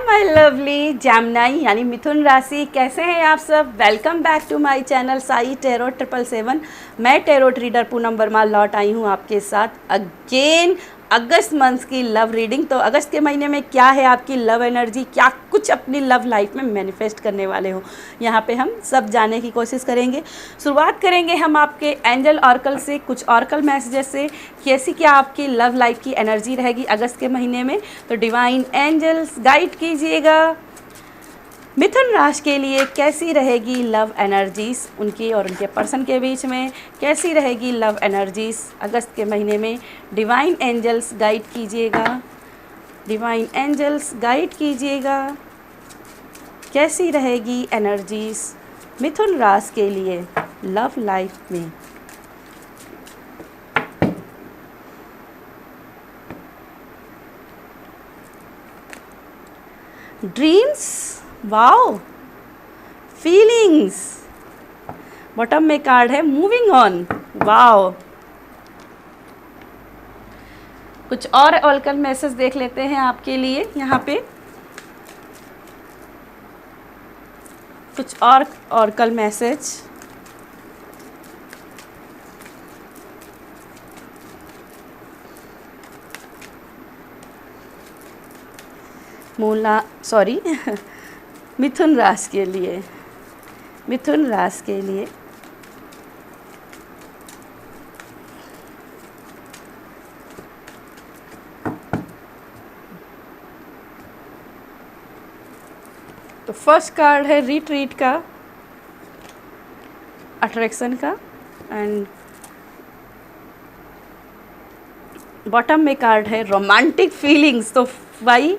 My lovely Jaimini यानी मिथुन राशि। कैसे हैं आप सब? Welcome back to my channel Sai tarot 777। मैं टेरोट रीडर पूनम वर्मा लौट आई हूँ आपके साथ अगेन अगस्त मंथ की लव रीडिंग। तो अगस्त के महीने में क्या है आपकी लव एनर्जी, क्या कुछ अपनी लव लाइफ में मैनिफेस्ट करने वाले हो, यहाँ पे हम सब जानने की कोशिश करेंगे। शुरुआत करेंगे हम आपके एंजल ऑर्कल से, कुछ ऑर्कल मैसेजेस से। कैसी क्या आपकी लव लाइफ की एनर्जी रहेगी अगस्त के महीने में, तो डिवाइन एंजल्स गाइड कीजिएगा। मिथुन राशि के लिए कैसी रहेगी लव एनर्जीज, उनकी और उनके पर्सन के बीच में कैसी रहेगी लव एनर्जीज अगस्त के महीने में। डिवाइन एंजल्स गाइड कीजिएगा, डिवाइन एंजल्स गाइड कीजिएगा। कैसी रहेगी एनर्जीज मिथुन राशि के लिए लव लाइफ में। ड्रीम्स, वाओ, फीलिंग्स, बॉटम में कार्ड है मूविंग ऑन, वाओ। कुछ और ऑर्कल मैसेज देख लेते हैं आपके लिए। यहाँ पे कुछ और ऑर्कल मैसेज। मिथुन राशि के लिए, मिथुन राशि के लिए तो फर्स्ट कार्ड है रिट्रीट का, अट्रैक्शन का, एंड बॉटम में कार्ड है रोमांटिक फीलिंग्स। तो भाई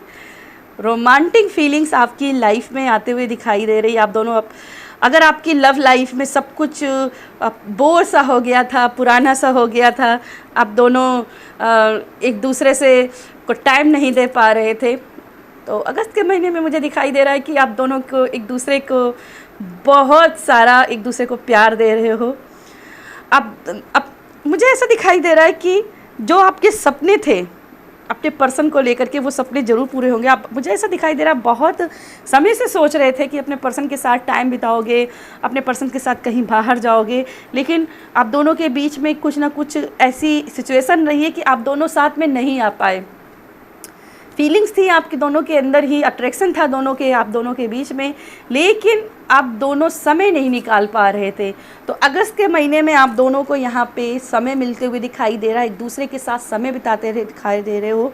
रोमांटिक फीलिंग्स आपकी लाइफ में आते हुए दिखाई दे रही। आप दोनों अगर आपकी लव लाइफ में सब कुछ बोर सा हो गया था, पुराना सा हो गया था, आप दोनों एक दूसरे से को टाइम नहीं दे पा रहे थे, तो अगस्त के महीने में मुझे दिखाई दे रहा है कि आप दोनों को एक दूसरे को बहुत सारा एक दूसरे को प्यार दे रहे हो। अब मुझे ऐसा दिखाई दे रहा है कि जो आपके सपने थे अपने पर्सन को लेकर के, वो सपने ज़रूर पूरे होंगे। आप, मुझे ऐसा दिखाई दे रहा है, बहुत समय से सोच रहे थे कि अपने पर्सन के साथ टाइम बिताओगे, अपने पर्सन के साथ कहीं बाहर जाओगे, लेकिन आप दोनों के बीच में कुछ ना कुछ ऐसी सिचुएशन रही है कि आप दोनों साथ में नहीं आ पाए। फीलिंग्स थी आपके दोनों के अंदर ही, अट्रैक्शन था दोनों के, आप दोनों के बीच में, लेकिन आप दोनों समय नहीं निकाल पा रहे थे। तो अगस्त के महीने में आप दोनों को यहाँ पे समय मिलते हुए दिखाई दे रहा है, एक दूसरे के साथ समय बिताते रहे दिखाई दे रहे हो।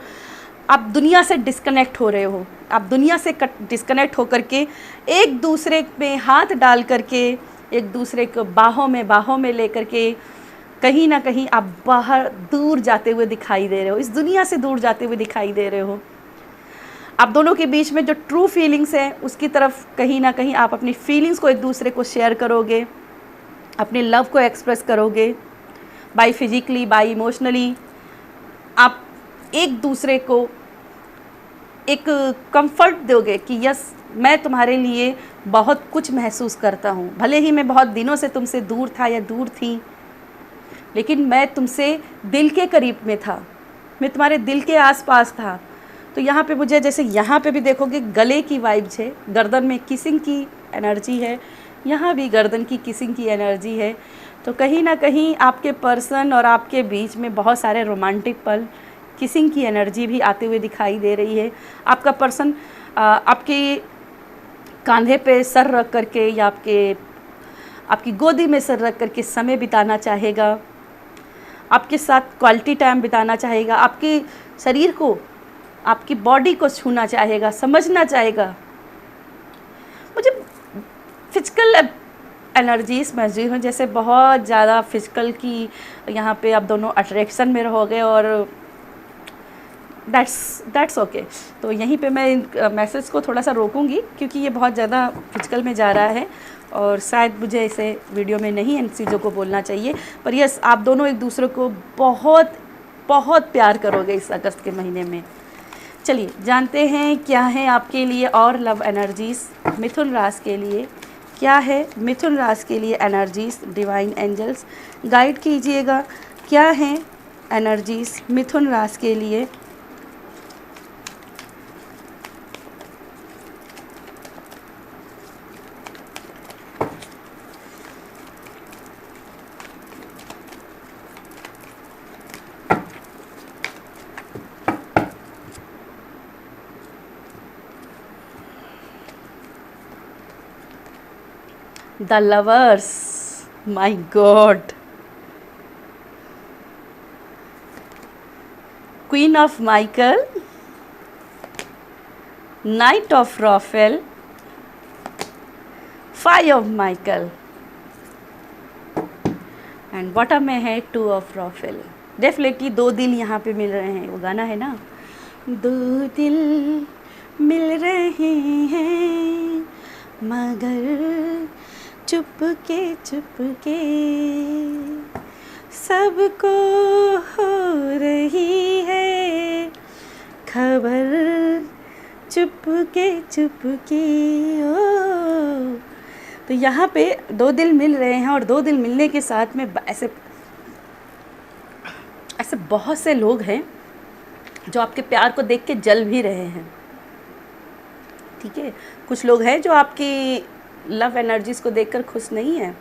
आप दुनिया से डिस्कनेक्ट हो रहे हो, आप दुनिया से डिस्कनेक्ट होकर के एक दूसरे में हाथ डाल करके, एक दूसरे को बाहों में लेकर के कहीं ना कहीं आप बाहर दूर जाते हुए दिखाई दे रहे हो, इस दुनिया से दूर जाते हुए दिखाई दे रहे हो। आप दोनों के बीच में जो ट्रू फीलिंग्स हैं उसकी तरफ कहीं ना कहीं आप अपनी फीलिंग्स को एक दूसरे को शेयर करोगे, अपने लव को एक्सप्रेस करोगे, बाय फिजिकली, बाय इमोशनली। आप एक दूसरे को एक कंफर्ट दोगे कि यस, मैं तुम्हारे लिए बहुत कुछ महसूस करता हूँ, भले ही मैं बहुत दिनों से तुमसे दूर था या दूर थी, लेकिन मैं तुमसे दिल के करीब में था, मैं तुम्हारे दिल के आसपास था। तो यहाँ पे मुझे, जैसे यहाँ पे भी देखोगे गले की वाइब्स है, गर्दन में किसिंग की एनर्जी है, यहाँ भी गर्दन की किसिंग की एनर्जी है। तो कहीं ना कहीं आपके पर्सन और आपके बीच में बहुत सारे रोमांटिक पल, किसिंग की एनर्जी भी आते हुए दिखाई दे रही है। आपका पर्सन आपके कंधे पे सर रख करके या आपकी गोदी में सर रख करके समय बिताना चाहेगा, आपके साथ क्वालिटी टाइम बिताना चाहेगा, आपके शरीर को, आपकी बॉडी को छूना चाहेगा, समझना चाहेगा। मुझे फिजिकल एनर्जीज महसूस हैं, जैसे बहुत ज़्यादा फिजिकल की यहाँ पे आप दोनों अट्रैक्शन में रहोगे, और दैट्स ओके। तो यहीं पे मैं मैसेज को थोड़ा सा रोकूंगी क्योंकि ये बहुत ज़्यादा फिजिकल में जा रहा है और शायद मुझे इसे वीडियो में नहीं इन चीज़ों को बोलना चाहिए। पर यस, आप दोनों एक दूसरे को बहुत बहुत प्यार करोगे इस अगस्त के महीने में। चलिए जानते हैं क्या है आपके लिए और लव एनर्जीज मिथुन राशि के लिए। क्या है मिथुन राशि के लिए एनर्जीज, डिवाइन एंजल्स गाइड कीजिएगा। क्या है एनर्जीज मिथुन राशि के लिए the lovers, my god, queen of Michael, knight of Raphael, five of Michael and bottom में है टू ऑफ रॉफेल। डेफिनेटली दो दिल यहाँ पे मिल रहे हैं, वो गाना है ना, दो दिल मिल रहे हैं मगर चुपके चुपके सबको हो रही है खबर, चुपके चुपके ओ। तो यहाँ पे दो दिल मिल रहे हैं और दो दिल मिलने के साथ में ऐसे ऐसे बहुत से लोग हैं जो आपके प्यार को देख के जल भी रहे हैं, ठीक है। कुछ लोग हैं जो आपकी लव एनर्जीज को देखकर खुश नहीं हैं,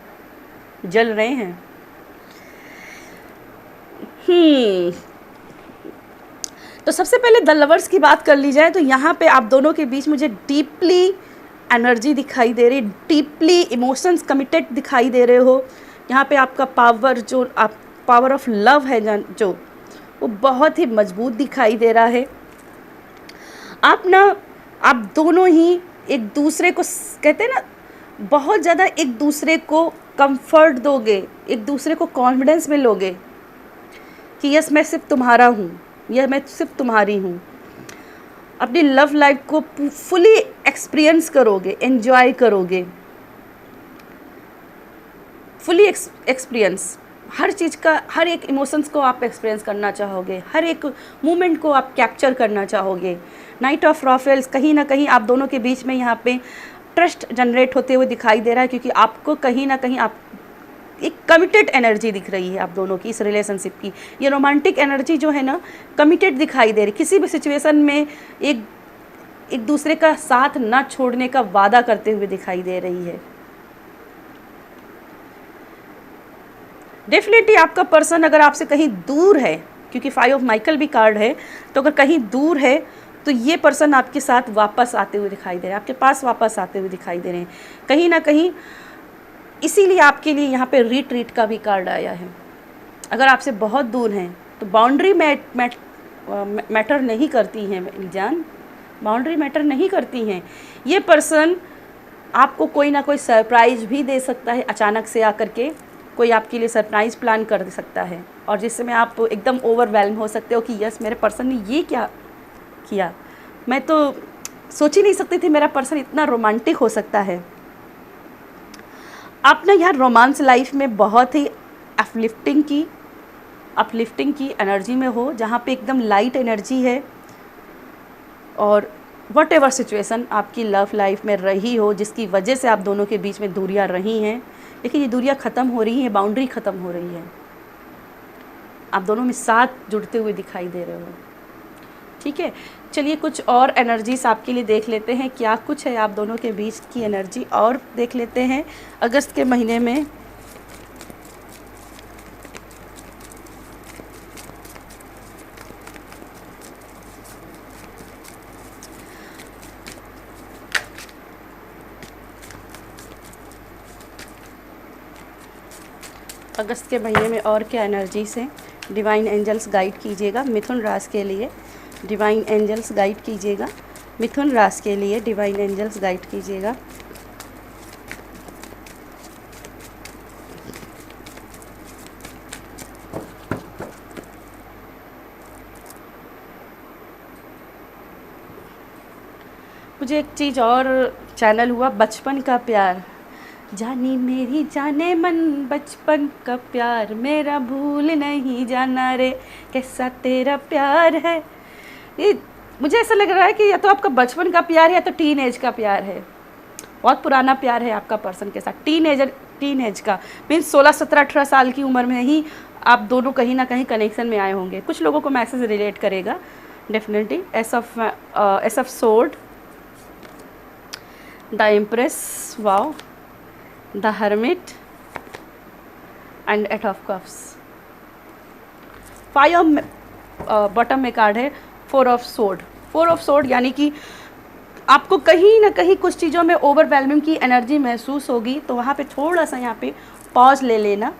जल रहे हैं। तो सबसे पहले द लवर्स की बात कर ली जाए तो यहाँ पे आप दोनों के बीच मुझे डीपली एनर्जी दिखाई दे रही, डीपली इमोशंस कमिटेड दिखाई दे रहे हो। यहाँ पे आपका पावर, जो आप पावर ऑफ लव है जो वो बहुत ही मजबूत दिखाई दे रहा है। आप दोनों ही एक दूसरे को, कहते हैं ना, बहुत ज़्यादा एक दूसरे को कंफर्ट दोगे, एक दूसरे को कॉन्फिडेंस में लोगे कि यस मैं सिर्फ तुम्हारा हूँ, या मैं सिर्फ तुम्हारी हूँ। अपनी लव लाइफ को फुली एक्सपीरियंस करोगे, एंजॉय करोगे, फुली एक्सपीरियंस हर चीज़ का, हर एक इमोशंस को आप एक्सपीरियंस करना चाहोगे, हर एक मोमेंट को आप कैप्चर करना चाहोगे। नाइट ऑफ रॉफेल्स, कहीं ना कहीं आप दोनों के बीच में यहाँ पे ट्रस्ट जनरेट होते हुए दिखाई दे रहा है, क्योंकि आपको कहीं ना कहीं आप एक कमिटेड एनर्जी दिख रही है आप दोनों की, इस रिलेशनशिप की। ये रोमांटिक एनर्जी जो है ना, कमिटेड दिखाई दे रही, किसी भी सिचुएशन में एक दूसरे का साथ ना छोड़ने का वादा करते हुए दिखाई दे रही है। डेफिनेटली आपका पर्सन अगर आपसे कहीं दूर है, क्योंकि फाइव ऑफ माइकल भी कार्ड है, तो अगर कहीं दूर है तो ये पर्सन आपके साथ वापस आते हुए दिखाई दे रहे हैं, आपके पास वापस आते हुए दिखाई दे रहे हैं कहीं ना कहीं। इसीलिए आपके लिए यहाँ पे रिट्रीट का भी कार्ड आया है। अगर आपसे बहुत दूर हैं तो बाउंड्री मैटर नहीं करती हैं जान, बाउंड्री मैटर नहीं करती हैं। ये पर्सन आपको कोई ना कोई सरप्राइज़ भी दे सकता है, अचानक से आकर के कोई आपके लिए सरप्राइज़ प्लान कर सकता है, और जिससे में आप एकदम ओवरवेल्म हो सकते हो कि यस मेरे पर्सन ने ये क्या किया, मैं तो सोच ही नहीं सकती थी मेरा पर्सन इतना रोमांटिक हो सकता है। आप ना यार रोमांस लाइफ में बहुत ही अपलिफ्टिंग की एनर्जी में हो, जहाँ पे एकदम लाइट एनर्जी है, और वट एवर सिचुएसन आपकी लव लाइफ में रही हो जिसकी वजह से आप दोनों के बीच में दूरियां रही हैं, लेकिन ये दूरियां ख़त्म हो रही हैं, बाउंड्री ख़त्म हो रही है, आप दोनों में साथ जुड़ते हुए दिखाई दे रहे हो, ठीक है। चलिए कुछ और एनर्जीज आपके लिए देख लेते हैं, क्या कुछ है आप दोनों के बीच की एनर्जी, और देख लेते हैं अगस्त के महीने में। अगस्त के महीने में और क्या एनर्जीज हैं, डिवाइन एंजल्स गाइड कीजिएगा मिथुन राशि के लिए, डिवाइन एंजल्स गाइड कीजिएगा मिथुन राशि के लिए, डिवाइन एंजल्स गाइड कीजिएगा। मुझे एक चीज़ और चैनल हुआ, बचपन का प्यार, जानी मेरी जाने मन बचपन का प्यार, मेरा भूल नहीं जाना रे कैसा तेरा प्यार है। ये मुझे ऐसा लग रहा है कि या तो आपका बचपन का प्यार है या तो टीन एज का प्यार है, बहुत पुराना प्यार है आपका पर्सन के साथ। टीन एज का मीन्स 16, 17, 18 साल की उम्र में ही आप दोनों कहीं ना कहीं कनेक्शन में आए होंगे। कुछ लोगों को मैसेज रिलेट करेगा definitely. Ace of sword, the empress, wow, the hermit and eight of cups. Five bottom में कार्ड है four of sword. Four of sword यानी कि आपको कहीं ना कहीं कुछ चीज़ों में ओवरवेलमिंग की एनर्जी महसूस होगी, तो वहाँ पे थोड़ा सा यहाँ पे पॉज ले लेना,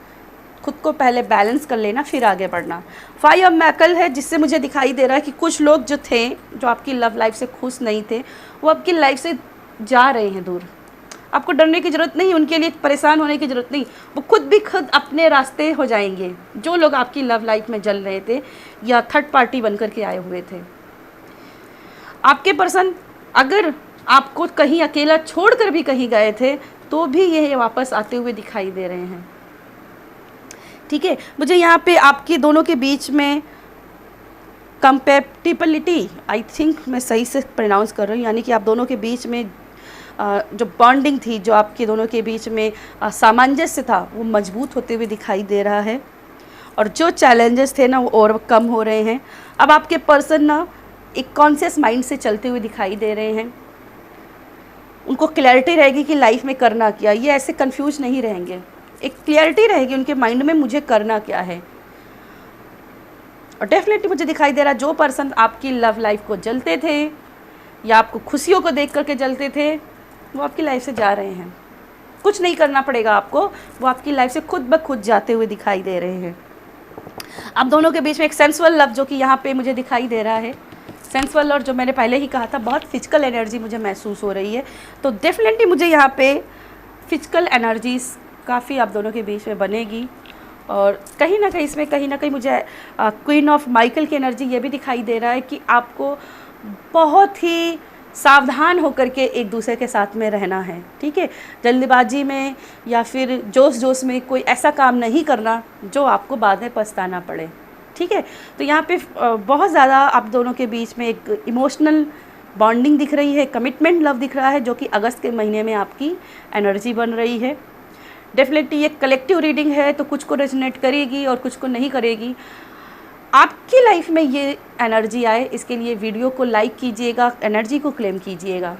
खुद को पहले बैलेंस कर लेना, फिर आगे बढ़ना। 5 ऑफ मैकल है, जिससे मुझे दिखाई दे रहा है कि कुछ लोग जो थे, जो आपकी लव लाइफ से खुश नहीं थे, वो आपकी लाइफ से जा रहे हैं दूर। आपको डरने की ज़रूरत नहीं, उनके लिए परेशान होने की ज़रूरत नहीं, वो खुद अपने रास्ते हो जाएंगे। जो लोग आपकी लव लाइफ में जल रहे थे या थर्ड पार्टी बन कर के आए हुए थे, आपके पर्सन अगर आपको कहीं अकेला छोड़कर भी कहीं गए थे, तो भी ये वापस आते हुए दिखाई दे रहे हैं। ठीक है, मुझे यहाँ पे आपके दोनों के बीच में कंपेटिबिलिटी, आई थिंक मैं सही से प्रोनाउंस कर रही हूँ, यानी कि आप दोनों के बीच में जो बॉन्डिंग थी, जो आपके दोनों के बीच में सामंजस्य था, वो मजबूत होते हुए दिखाई दे रहा है। और जो चैलेंजेस थे ना, वो और कम हो रहे हैं। अब आपके पर्सन ना एक कॉन्शियस माइंड से चलते हुए दिखाई दे रहे हैं। उनको क्लैरिटी रहेगी कि लाइफ में करना क्या, ये ऐसे कंफ्यूज नहीं रहेंगे, एक क्लैरिटी रहेगी उनके माइंड में, मुझे करना क्या है। और डेफिनेटली मुझे दिखाई दे रहा है, जो पर्सन आपकी लव लाइफ को जलते थे या आपको खुशियों को देख करके जलते थे, वो आपकी लाइफ से जा रहे हैं। कुछ नहीं करना पड़ेगा आपको, वो आपकी लाइफ से खुद ब खुद जाते हुए दिखाई दे रहे हैं। अब दोनों के बीच में एक सेंसुअल लव जो कि यहाँ पे मुझे दिखाई दे रहा है, सेंसुअल, और जो मैंने पहले ही कहा था, बहुत फिजिकल एनर्जी मुझे महसूस हो रही है। तो डेफिनेटली मुझे यहाँ पे फिजिकल एनर्जीज काफ़ी आप दोनों के बीच में बनेगी। और कहीं ना कहीं इसमें कहीं ना कहीं मुझे क्वीन ऑफ माइकल की एनर्जी ये भी दिखाई दे रहा है कि आपको बहुत ही सावधान होकर के एक दूसरे के साथ में रहना है। ठीक है, जल्दबाजी में या फिर जोश में कोई ऐसा काम नहीं करना जो आपको बाद में पछताना पड़े। ठीक है, तो यहाँ पे बहुत ज़्यादा आप दोनों के बीच में एक इमोशनल बॉन्डिंग दिख रही है, कमिटमेंट लव दिख रहा है, जो कि अगस्त के महीने में आपकी एनर्जी बन रही है। डेफिनेटली ये कलेक्टिव रीडिंग है, तो कुछ को रेजोनेट करेगी और कुछ को नहीं करेगी। आपकी लाइफ में ये एनर्जी आए, इसके लिए वीडियो को लाइक कीजिएगा, एनर्जी को क्लेम कीजिएगा।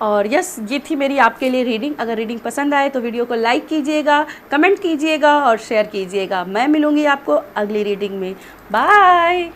और यस, ये थी मेरी आपके लिए रीडिंग। अगर रीडिंग पसंद आए तो वीडियो को लाइक कीजिएगा, कमेंट कीजिएगा और शेयर कीजिएगा। मैं मिलूँगी आपको अगली रीडिंग में। बाय।